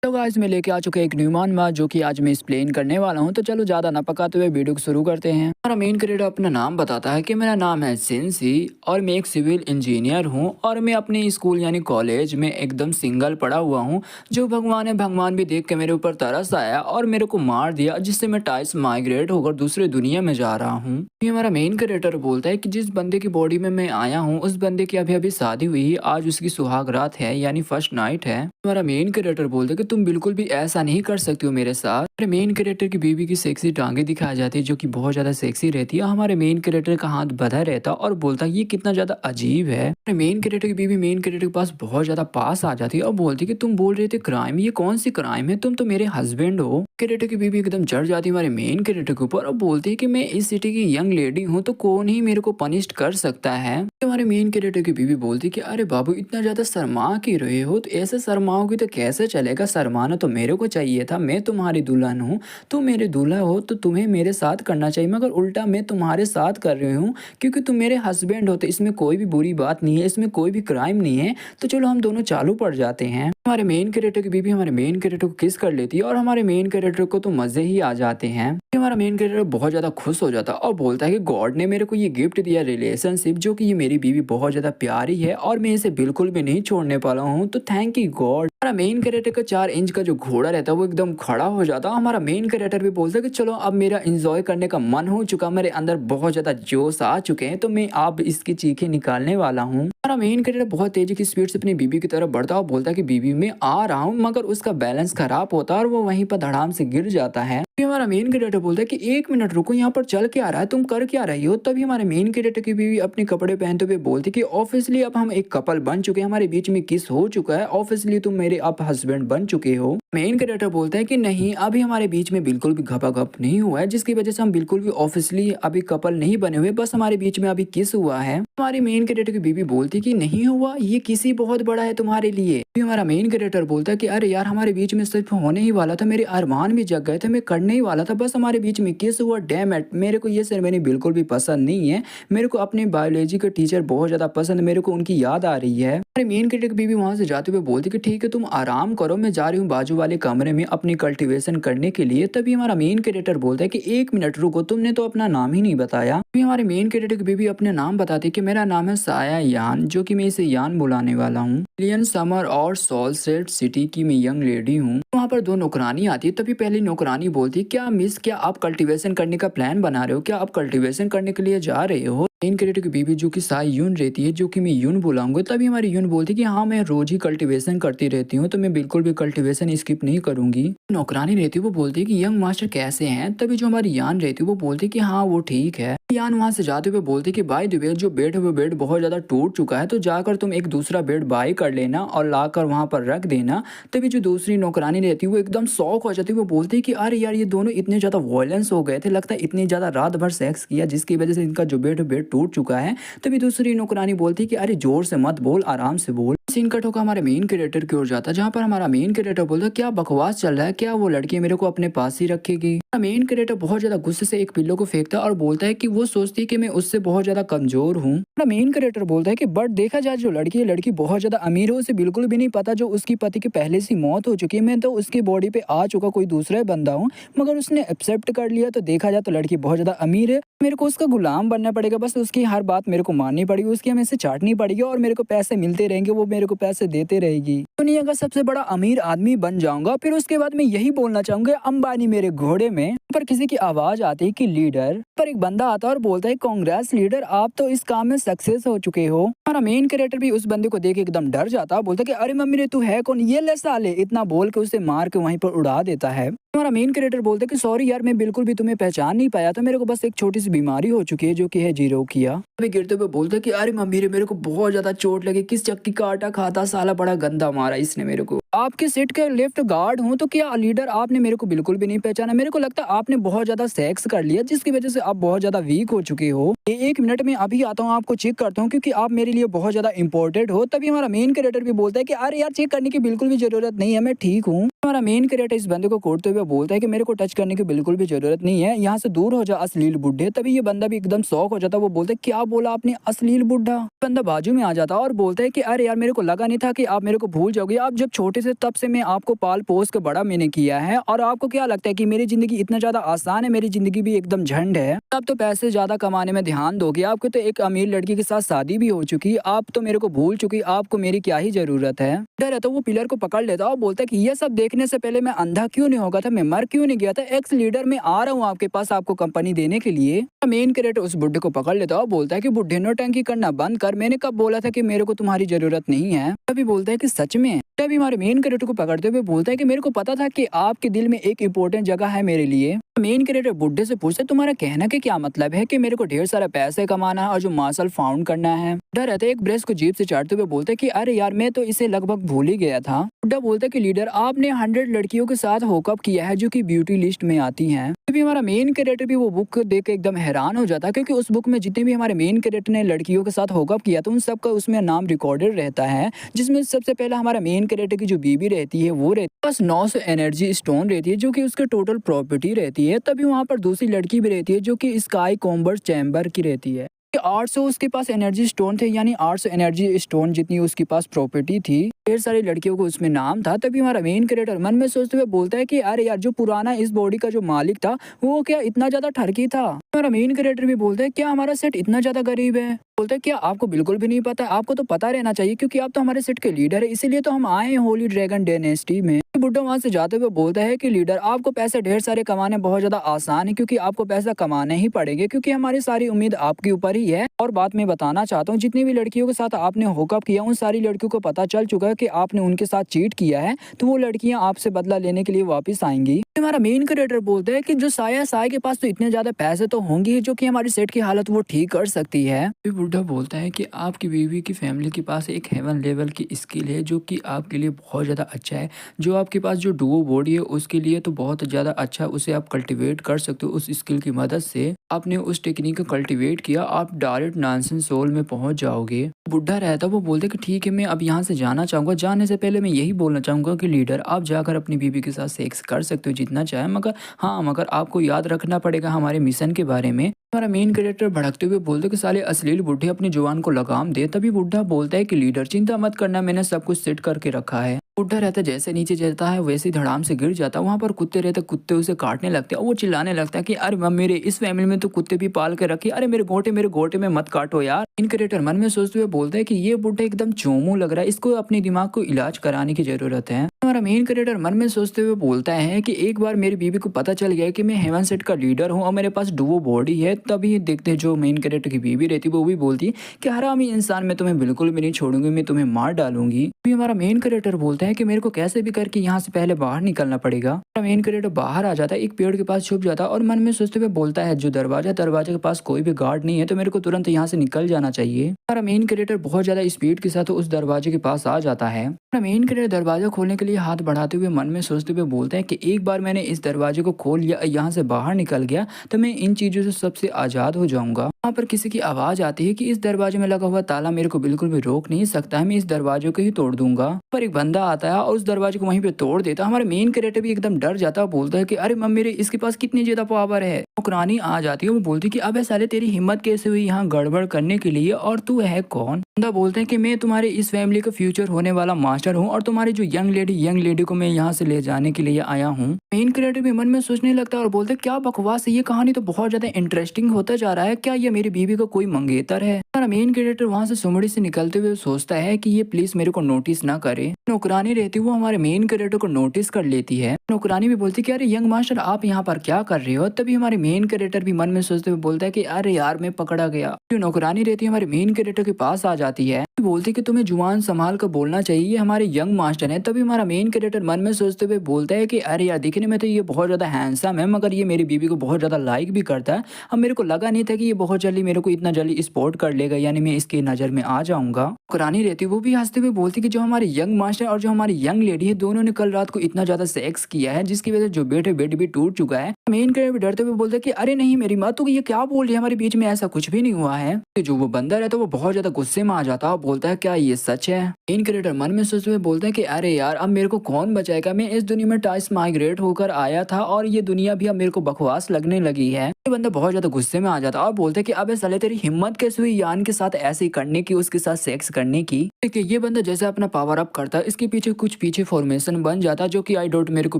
तो गाइस मैं लेके आ चुका एक न्यू मानवा जो कि आज मैं एक्सप्लेन करने वाला हूं। तो चलो ज़्यादा ना पकाते हुए वीडियो को शुरू करते हैं। हमारा मेन क्रिएटर अपना नाम बताता है कि मेरा नाम है सिंसी और मैं एक सिविल इंजीनियर हूं और मैं अपने स्कूल यानी कॉलेज में एकदम सिंगल पड़ा हुआ हूं। जो भगवान है, भगवान भी देख के मेरे ऊपर तरस आया और मेरे को मार दिया, जिससे मैं टाइस माइग्रेट होकर दूसरे दुनिया में जा रहा हूँ। ये हमारा मेन क्रिएटर बोलता है कि जिस बंदे की बॉडी में मैं आया हूँ उस बंदे की अभी अभी शादी हुई है, आज उसकी सुहाग रात है यानी फर्स्ट नाइट है। हमारा मेन क्रिएटर बोलता है कि तुम बिल्कुल भी ऐसा नहीं कर सकती हो मेरे साथ। हमारे मेन क्रिएटर की बीवी की सेक्सी टांगे दिखाई जाती है जो कि बहुत ज्यादा सेक्सी रहती है। हमारे मेन क्रिएटर का हाथ बंधा रहता है और बोलता है ये कितना ज्यादा अजीब है। हमारे मेन क्रिएटर की बीवी मेन क्रिएटर के पास बहुत ज्यादा पास आ जाती है और बोलती है कि तुम बोल रहे थे क्राइम, ये कौन सी क्राइम है, तुम तो मेरे हस्बैंड हो। क्रिएटर की बीवी एकदम जड़ जाती है हमारे मेन क्रिएटर के ऊपर और बोलती है कि मैं इस सिटी की यंग लेडी हूँ तो कौन ही मेरे को पनिश कर सकता है। तो हमारे मेन क्रिएटर की बीवी बोलती है कि अरे बाबू इतना ज्यादा शर्मा क्यों रहे हो, तो ऐसे शर्माओगी तो कैसे चलेगा, शर्माना तो मेरे को चाहिए था, मैं तुम्हारी दुल्हन हूँ, तुम मेरे दूल्हा हो तो तुम्हें मेरे साथ करना चाहिए, मगर उल्टा मैं तुम्हारे साथ कर रही हूँ क्योंकि तुम मेरे हस्बैंड हो। तो इसमें कोई भी बुरी बात नहीं है, इसमें कोई भी क्राइम नहीं है, तो चलो हम दोनों चालू पड़ जाते हैं। हमारे मेन कैरेक्टर की बीवी हमारे मेन कैरेक्टर को किस कर लेती है और हमारे मेन कैरेक्टर को तो मजे ही आ जाते हैं। हमारा मेन कैरेक्टर बहुत ज्यादा खुश हो जाता है और बोलता है कि गॉड ने मेरे को ये गिफ्ट दिया रिलेशनशिप, जो कि ये मेरी बीवी बहुत ज्यादा प्यारी है और मैं इसे बिल्कुल भी नहीं छोड़ने वाला हूँ, तो थैंक यू गॉड। हमारा मेन कैरेक्टर का 4 इंच का जो घोड़ा रहता है वो एकदम खड़ा हो जाता है। हमारा मेन कैरेक्टर भी बोलता है कि चलो अब मेरा एंजॉय करने का मन हो चुका, मेरे अंदर बहुत ज्यादा जोश आ चुके हैं, तो मैं अब इसकी चीखें निकालने वाला हूँ। हमारा मेन कैरेक्टर बहुत तेजी की स्पीड से अपनी बीवी की तरफ बढ़ता है और बोलता है कि बीवी मैं आ रहा हूँ, मगर उसका बैलेंस खराब होता है और वो वहीं पर धड़ाम से गिर जाता है। फिर हमारा मेन कैरेक्टर बोलता है कि 1 मिनट रुको, यहाँ पर चल के आ रहा है, तुम कर क्या रही हो। तभी हमारे मेन कैरेक्टर की बीवी अपने कपड़े पहनते हुए बोलती कि ऑफिसली अब हम एक कपल बन चुके हैं, हमारे बीच में किस हो चुका है, ऑफिसली तुम मेरे अब हस्बैंड बन चुके हो। मेन कैरेक्टर बोलता है कि नहीं, अभी हमारे बीच में बिल्कुल भी घपाघप नहीं हुआ है, जिसकी वजह से हम बिल्कुल भी ऑफिसली अभी कपल नहीं बने हुए, बस हमारे बीच में अभी किस हुआ है। हमारी मेन कैरेक्टर की बीवी बोलती कि नहीं हुआ, ये किसी बहुत बड़ा है तुम्हारे लिए। फिर हमारा मेन कैरेक्टर बोलता है कि अरे यार हमारे बीच में सिर्फ होने ही वाला था, मेरे अरमान भी जग गए थे, मैं करने ही वाला था, बस हमारे बीच में किस हुआ, डैम इट। मेरे को ये सेरेमनी बिल्कुल भी पसंद नहीं है, मेरे को अपने बायोलॉजी के टीचर बहुत ज्यादा पसंद, मेरे को उनकी याद आ रही है। हमारे मेन कैरेक्टर की बीवी वहां से जाते हुए बोलती कि ठीक है तुम आराम करो, मैं जा रही हूँ बाजू वाले कमरे में अपनी कल्टीवेशन करने के लिए। तभी हमारा मेन कैरेक्टर बोलता है कि 1 मिनट रुको, तुमने तो अपना नाम ही नहीं बताया। अभी हमारे मेन कैरेक्टर की बीवी अपने नाम बताती है कि मेरा नाम है साया यान, जो कि मैं इसे यान बुलाने वाला हूँ। लियन समर और सॉल्सेट सिटी की मैं यंग लेडी हूँ। वहाँ पर 2 नौकरानी आती है। तभी पहली नौकरानी बोलती है क्या मिस, क्या आप कल्टीवेशन करने का प्लान बना रहे हो, क्या आप कल्टीवेशन करने के लिए जा रहे हो। मेन कैरेक्टर की बीवी जो कि साई यून रहती है, जो कि मैं यून बुलाऊंगा। तभी हमारी यून बोलती है कि हाँ मैं रोज ही कल्टीवेशन करती रहती हूँ, तो मैं बिल्कुल भी कल्टीवेशन स्किप नहीं करूंगी। नौकरानी रहती है वो बोलती है कि यंग मास्टर कैसे हैं। तभी जो हमारी यान रहती है वो बोलती है कि हाँ वो ठीक है। यान वहां से जाते हुए बोलती है कि बाय द वे जो बेड है वो बेड बहुत ज्यादा टूट चुका है, तो जाकर तुम एक दूसरा बेड बाय कर लेना और लाकर वहां पर रख देना। तभी जो दूसरी नौकरानी रहती है वो एकदम शॉक हो जाती है, वो बोलती है कि अरे यार ये दोनों इतने ज्यादा वायलेंस हो गए थे, लगता है इतनी ज्यादा रात भर सेक्स किया जिसकी वजह से इनका जो बेड टूट चुका है। तभी दूसरी नौकरानी बोलती है कि अरे जोर से मत बोल, आराम से बोल। सीन कट होकर हमारे मेन कैरेक्टर की ओर जाता है, जहाँ पर हमारा मेन कैरेक्टर बोलता है क्या बकवास चल रहा है, क्या वो लड़की मेरे को अपने पास ही रखेगी। हमारा मेन कैरेक्टर बहुत ज्यादा गुस्से से एक पिल्लो को फेंकता है और बोलता है कि वो सोचती है कि मैं उससे बहुत ज्यादा कमजोर हूँ। हमारा मेन कैरेक्टर बोलता है कि बट देखा जाए जो लड़की है, लड़की बहुत ज्यादा अमीर है, उसे बिल्कुल भी नहीं पता जो उसकी पति की पहले से मौत हो चुकी है, मैं तो उसकी बॉडी पे आ चुका कोई दूसरा बंदा हूँ, मगर उसने एक्सेप्ट कर लिया। तो देखा जाए तो लड़की बहुत ज्यादा अमीर है, मेरे को उसका गुलाम बनना पड़ेगा, बस उसकी हर बात मेरे को माननी पड़ेगी, उसकी हमें से चाटनी पड़ेगी और मेरे को पैसे मिलते रहेंगे, वो मेरे को पैसे देते रहेगी। दुनिया का सबसे बड़ा अमीर आदमी बन जाऊंगा। फिर उसके बाद मैं यही बोलना चाहूंगा अंबानी मेरे घोड़े में। पर किसी की आवाज आती है कि लीडर। पर एक बंदा आता है और बोलता है कांग्रेस लीडर, आप तो इस काम में सक्सेस हो चुके हो। हमारा मेन कैरेक्टर भी उस बंदे को देख के एकदम डर जाता है, बोलता है कि अरे मम्मी रे तू है कौन, ये ले साले, इतना बोल के उसे मार के वहीं पर उड़ा देता है। हमारा मेन कैरेक्टर बोलता है कि सॉरी यार मैं बिल्कुल भी तुम्हें पहचान नहीं पाया था, मेरे को बस एक छोटी सी बीमारी हो चुकी है जो कि है जीरोकिया। अभी गिरते हुए बोलता है कि अरे मम्मी रे मेरे को बहुत ज्यादा चोट लगी, किस चक्की का आटा खाता साला, बड़ा गंदा मारा इसने मेरे को। आपके सेट के लेफ्ट गार्ड हूँ, तो क्या लीडर आपने मेरे को बिल्कुल भी नहीं पहचाना, मेरे को लगता है आपने बहुत ज्यादा सेक्स कर लिया जिसकी वजह से आप बहुत ज्यादा वीक हो चुके हो। 1 मिनट में अभी आता हूँ, आपको चेक करता हूँ क्योंकि आप मेरे लिए बहुत ज्यादा इंपॉर्टेंट हो। तभी हमारा मेन कैरेक्टर भी बोलता है कि अरे यार चेक करने की बिल्कुल भी जरूरत नहीं है, मैं ठीक हूँ। हमारा मेन कैरेक्टर इस बंदे को कोड़ते हुए बोलता है कि मेरे को टच करने की बिल्कुल भी जरूरत नहीं है, यहाँ से दूर हो जा अश्लील बुड्ढे। तभी ये बंदा भी एकदम शौक हो जाता है, वो बोलता है क्या बोला आपने अश्लील बुड्ढा। बंदा बाजू में आ जाता है और बोलता है कि अरे यार मेरे को लगा नहीं था कि आप मेरे को भूल जाओगे, आप जब छोटे से तब से मैं आपको पाल पोस के बड़ा मैंने किया है, और आपको क्या लगता है कि मेरी जिंदगी इतना ज्यादा आसान है, मेरी जिंदगी भी एकदम झंड है। आप तो पैसे ज्यादा कमाने में ध्यान दोगे, आपको तो एक अमीर लड़की के साथ शादी भी हो चुकी, आप तो मेरे को भूल चुकी, आपको मेरी क्या ही जरूरत है। डर है तो वो पिलर को पकड़ लेता और बोलता है कि ये सब देखने से पहले मैं अंधा क्यों नहीं होगा था, मैं मर क्यों नहीं गया था, एक्स लीडर मैं आ रहा हूँ आपके पास आपको कंपनी देने के लिए। मेन कैरेक्टर उस बुड्ढे को पकड़ लेता और बोलता है कि बुड्ढे नौटंकी करना बंद कर, मैंने कब बोला था कि मेरे को तुम्हारी जरूरत नहीं है। तभी बोलता है कि सच में। तभी हमारे मेन कैरेक्टर को पकड़ते हुए बोलता है कि मेरे को पता था कि आपके दिल में एक इम्पोर्टेंट जगह है मेरे लिए। मेन कैरेक्टर बुड्ढे से पूछता है तुम्हारा कहना के क्या मतलब है कि मेरे को ढेर सारा पैसे कमाना है और जो मार्शल फाउंड करना है। बुड्ढा रहता है एक ब्रश को जीप से चाटते हुए बोलते है कि अरे यार मैं तो इसे लगभग भूल ही गया था। बुड्ढा बोलता है कि लीडर आपने 100 लड़कियों के साथ होकअप किया है जो कि ब्यूटी लिस्ट में आती हैं। तभी हमारा मेन कैरेक्टर भी वो बुक देख के एकदम हैरान हो जाता है, क्योंकि उस बुक में जितने भी हमारे मेन कैरेक्टर ने लड़कियों के साथ होकअप किया था उन सबका उसमें नाम रिकॉर्डेड रहता है, जिसमें सबसे पहला हमारा मेन कैरेक्टर की जो बीबी रहती है वो रहती है, बस 900 एनर्जी स्टोन रहती है जो कि उसके टोटल प्रॉपर्टी रहती है। तभी वहाँ पर दूसरी लड़की भी रहती है जो कि स्काई कॉम्बर्स चैम्बर की रहती है। 800 उसके पास एनर्जी स्टोन थे, यानी 800 एनर्जी स्टोन जितनी उसके पास प्रॉपर्टी थी, ढेर सारी लड़कियों को उसमें नाम था। तभी हमारा मेन कैरेक्टर मन में सोचते हुए बोलता है कि अरे यार जो पुराना इस बॉडी का जो मालिक था वो क्या इतना ज्यादा ठरकी था। हमारा मेन कैरेक्टर भी बोलता है क्या हमारा सेट इतना ज्यादा गरीब है। बोलता है क्या आपको बिल्कुल भी नहीं पता, आपको तो पता रहना चाहिए क्योंकि आप तो हमारे सेट के लीडर है, इसीलिए तो हम आए हैं होली ड्रैगन डायनेस्टी में। बुड्ढा वहां से जाते हुए बोलता है कि लीडर आपको पैसे ढेर सारे कमाने बहुत ज्यादा आसान है, क्योंकि आपको पैसा कमाने ही पड़ेंगे, क्योंकि हमारी सारी उम्मीद आपके ऊपर ही है। और बात मैं बताना चाहता हूँ जितनी भी लड़कियों के साथ आपने होकअप किया उन सारी लड़कियों को पता चल चुका है कि आपने उनके साथ चीट किया है, तो वो लड़कियां आपसे बदला लेने के लिए वापस आएंगी। हमारा मेन क्रिएटर बोलता है कि जो साया के पास तो इतने ज्यादा पैसे तो होंगे जो कि हमारी सेट की हालत वो ठीक कर सकती है। फिर बुड्ढा बोलता है कि आपकी बीवी की फैमिली के पास एक हेवन लेवल की स्किल है जो कि आपके लिए बहुत ज़्यादा अच्छा है, जो आपके पास जो डुओ बॉडी है उसके लिए तो बहुत ज़्यादा अच्छा, उसे आप कल्टीवेट कर सकते हो। उस स्किल की मदद से आपने उस टेक्निक को कल्टीवेट किया, आप डायरेक्ट नानसेंस सोल में पहुंच जाओगे। बुड्ढा रहता वो बोलते कि ठीक है मैं अब यहाँ से जाना चाहूँगा, जाने से पहले मैं यही बोलना चाहूँगा कि लीडर आप जाकर अपनी बीवी के साथ सेक्स कर सकते हो जितना चाहे, मगर आपको याद रखना पड़ेगा हमारे मिशन के बारे में। हमारा मेन कैरेक्टर भड़कते हुए बोलते कि साले अश्लील बुड्ढे अपनी जुबान को लगाम दे। तभी बुड्ढा बोलता है कि लीडर चिंता मत करना, मैंने सब कुछ सेट करके रखा है। बुड्ढा रहता जैसे नीचे जाता है वैसे ही धड़ाम से गिर जाता है। वहाँ पर कुत्ते रहते, कुत्ते उसे काटने लगते हैं और वो चिल्लाने लगता है कि अरे मेरे इस फैमिली में तो कुत्ते भी पाल के रखे, अरे मेरे गोटे में मत काटो यार। इन क्रिएटर मन में सोचते हुए बोलते हैं कि ये बुड्ढा एकदम चोमू लग रहा है, इसको अपने दिमाग को इलाज कराने की जरूरत है। हमारा मेन क्रिएटर मन में सोचते हुए बोलता है कि एक बार मेरी बीवी को पता चल गया कि मैं हेवन सेट का लीडर हूँ और मेरे पास डुओ बॉडी है। तभी देखते जो मेन कैरेक्टर की बीवी रहती है वो भी बोलती है कि हरामी इंसान मैं तुम्हें बिल्कुल भी नहीं छोड़ूंगी, मैं तुम्हें मार डालूंगी। भी हमारा मेन कैरेक्टर बोलता है कि मेरे को कैसे भी करके यहाँ से पहले बाहर निकलना पड़ेगा। हमारा मेन कैरेक्टर बाहर आ जाता है, एक पेड़ के पास छुप जाता है और मन में सोचते हुए बोलता है जो दरवाजे के पास कोई भी गार्ड नहीं है तो मेरे को तुरंत यहाँ से निकल जाना चाहिए। हमारा मेन कैरेक्टर बहुत ज्यादा स्पीड के साथ उस दरवाजे के पास आ जाता है। हमारा मेन कैरेक्टर दरवाजा खोलने के लिए हाथ बढ़ाते हुए मन में सोचते हुए बोलते हैं कि एक बार मैंने इस दरवाजे को खोल लिया, यहाँ से बाहर निकल गया तो मैं इन चीजों से सबसे आजाद हो जाऊंगा। वहाँ पर किसी की आवाज आती है कि इस दरवाजे में लगा हुआ ताला मेरे को बिल्कुल भी रोक नहीं सकता है, मैं इस दरवाजे को ही तोड़ दूंगा। पर एक बंदा आता है और उस दरवाजे को वहीं पे तोड़ देता है। हमारे मेन कैरेक्टर भी एकदम डर जाता है, बोलता है कि अरे मेरे इसके पास कितनी ज्यादा पावर है। नौकरानी आ जाती है, वो बोलती है कि अबे साले तेरी हिम्मत कैसे हुई यहाँ गड़बड़ करने के लिए, और तू है कौन। बंदा बोलते हैं कि मैं तुम्हारे इस फैमिली का फ्यूचर होने वाला मास्टर हूँ और तुम्हारी जो यंग लेडी को मैं यहाँ से ले जाने के लिए आया हूँ। मेन कैरेक्टर भी मन में सोचने लगता है और बोलते क्या बकवास है, ये कहानी तो बहुत ज्यादा इंटरेस्टिंग होता जा रहा है, क्या ये मेरी बीवी का कोई मंगेतर है। हमारा मेन कैरेक्टर वहाँ से सुमड़ी से निकलते हुए सोचता है कि ये प्लीज मेरे को नोटिस ना करे। नौकरानी रहती वो हमारे मेन कैरेक्टर को नोटिस कर लेती है। नौकरानी भी बोलती कि अरे यंग मास्टर आप यहाँ पर क्या कर रहे हो। तभी हमारे मेन कैरेक्टर भी मन में सोचते हुए बोलता है कि अरे यार मैं पकड़ा गया। जो नौकरानी रहती है हमारे मेन कैरेक्टर के पास आ जाती है, बोलती कि तुम्हें जुबान संभाल कर बोलना चाहिए, ये हमारे यंग मास्टर है। तभी हमारा मेन कैरेक्टर मन में सोचते हुए बोलता है कि अरे यार दिखने में तो ये बहुत ज्यादा हैंडसम है, मगर ये मेरी बीवी को बहुत ज्यादा लाइक भी करता है। अब मेरे को लगा नहीं था कि ये बहुत जल्दी मेरे को इतना जल्दी स्पॉट कर लेगा, यानी मैं इसकी नजर में आ जाऊंगा। नौकरानी रहती वो भी हंसते हुए बोलती कि जो हमारे यंग मास्टर और जो हमारी यंग लेडी है दोनों ने कल रात को इतना ज्यादा सेक्स किया है जिसकी वजह से जो बेड भी टूट चुका है। मेन कैरेक्टर डरते हुए बोलते कि अरे नहीं मेरी माँ, तो ये क्या बोल रही है, हमारे बीच में ऐसा कुछ भी नहीं हुआ है। जो वो बंदर है तो वो बहुत ज्यादा गुस्से में आ जाता है, बोलता है क्या ये सच है। मेन क्रिएटर मन में सोचते हुए बोलते हैं कि अरे यार अब मेरे को कौन बचाएगा, मैं इस दुनिया में टाइस माइग्रेट होकर आया था और ये दुनिया भी अब मेरे को बकवास लगने लगी है। ये बंदा बहुत ज्यादा गुस्से में आ जाता है और बोलते है कि अबे साले तेरी हिम्मत कैसे हुई यान के साथ ऐसे ही करने की, उसके साथ सेक्स करने की। देखिए ये बंदा जैसे अपना पावर अप करता है इसके पीछे कुछ पीछे फॉर्मेशन बन जाता है जो कि आई डोंट मेरे को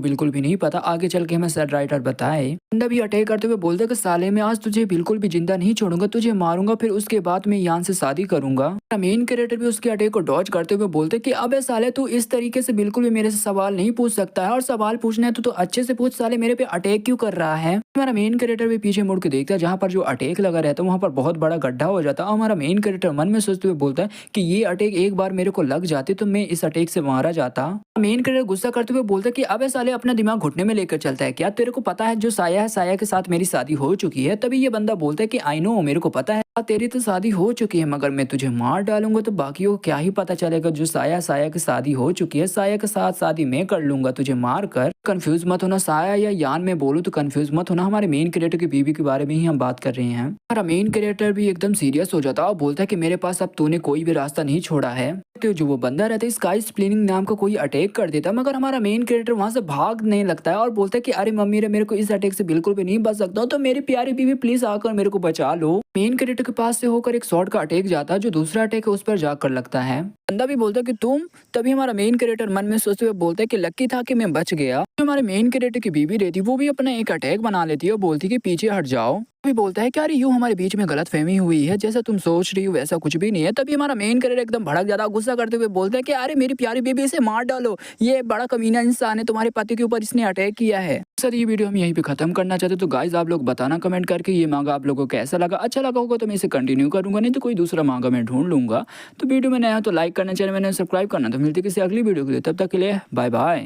बिल्कुल भी नहीं पता, आगे चल के हमें सेट राइटर बताए। बंदा भी अटैक करते हुए बोलता है कि साले मैं आज तुझे बिल्कुल भी जिंदा नहीं छोड़ूंगा, तुझे मारूंगा फिर उसके बाद मैं यान से शादी करूंगा। मेन कैरेक्टर भी उसके अटैक को डॉज करते हुए बोलते कि अबे साले तू इस तरीके से बिल्कुल भी मेरे से सवाल नहीं पूछ सकता है, और सवाल पूछना है तो अच्छे से पूछ, साले मेरे पे अटैक क्यों कर रहा है। हमारा मेन कैरेक्टर भी पीछे मुड़ के देखता है जहाँ पर जो अटैक लगा रहता है वहाँ पर बहुत बड़ा गड्ढा हो जाता है, और हमारा मेन कैरेक्टर मन में सोचते हुए बोलता है कि ये अटैक एक बार मेरे को लग जाती तो मैं इस अटैक से मारा जाता। मेन कैरेक्टर गुस्सा करते हुए बोलता है कि अबे साले अपना दिमाग घुटने में लेकर चलता है क्या, तेरे को पता है जो साया है साया के साथ मेरी शादी हो चुकी है। तभी ये बंदा बोलता है कि आई नो मेरे को पता है तेरी तो शादी हो चुकी है, मगर मैं तुझे मार डालूंगा तो बाकियों को क्या ही पता चलेगा। जो साया साया की शादी हो चुकी है साया के साथ शादी मैं कर लूंगा तुझे मार कर। कंफ्यूज मत होना, साया या यान में बोलूं तो कंफ्यूज मत होना, हमारे मेन कैरेक्टर की बीवी के बारे में ही हम बात कर रहे हैं। हमारा मेन कैरेक्टर भी एकदम सीरियस हो जाता है और बोलता है कि मेरे पास अब तूने कोई भी रास्ता नहीं छोड़ा है। तो जो वो बंदा रहता है स्काई स्प्लिनिंग नाम का कोई अटैक कर देता है, मगर हमारा मेन कैरेक्टर वहां से भागने लगता है और बोलता है कि अरे मम्मी रे मेरे को इस अटैक से बिल्कुल भी नहीं बच सकता हूँ, तो मेरी प्यारी बीवी प्लीज आकर मेरे को बचा लो। मेन कैरेक्टर के पास से होकर एक शॉट का अटैक जाता है जो दूसरा अटैक है उस पर जाकर लगता है। बंदा भी बोलता है कि तुम, तभी हमारा मेन कैरेक्टर मन में सोचते हुए बोलता है कि लकी था कि मैं बच गया। जो हमारे मेन कैरेक्टर की बीवी रहती है वो भी अपना एक अटैक बना लेती है और बोलती है कि पीछे हट जाओ। भी बोलता है कि अरे यूं हमारे बीच में गलत फहमी हुई है, जैसा तुम सोच रही हो वैसा कुछ भी नहीं है। तभी हमारा मेन कैरेक्टर एकदम भड़क जाता है, गुस्सा करते हुए बोलता है कि अरे मेरी प्यारी बेबी इसे मार डालो, ये बड़ा कमीना इंसान है, तुम्हारे पति के ऊपर इसने अटैक किया है। सर ये वीडियो हम यहीं पे खत्म करना चाहते तो गाइज आप लोग बताना कमेंट करके ये मांगा आप लोगों को कैसा लगा। अच्छा लगा होगा तो मैं इसे कंटिन्यू करूंगा, नहीं तो कोई दूसरा मांगा मैं ढूंढ लूंगा। तो वीडियो में नया तो लाइक करना, चैनल में सब्सक्राइब करना। तो मिलती किसी अगली वीडियो के लिए, तब तक के लिए बाय बाय।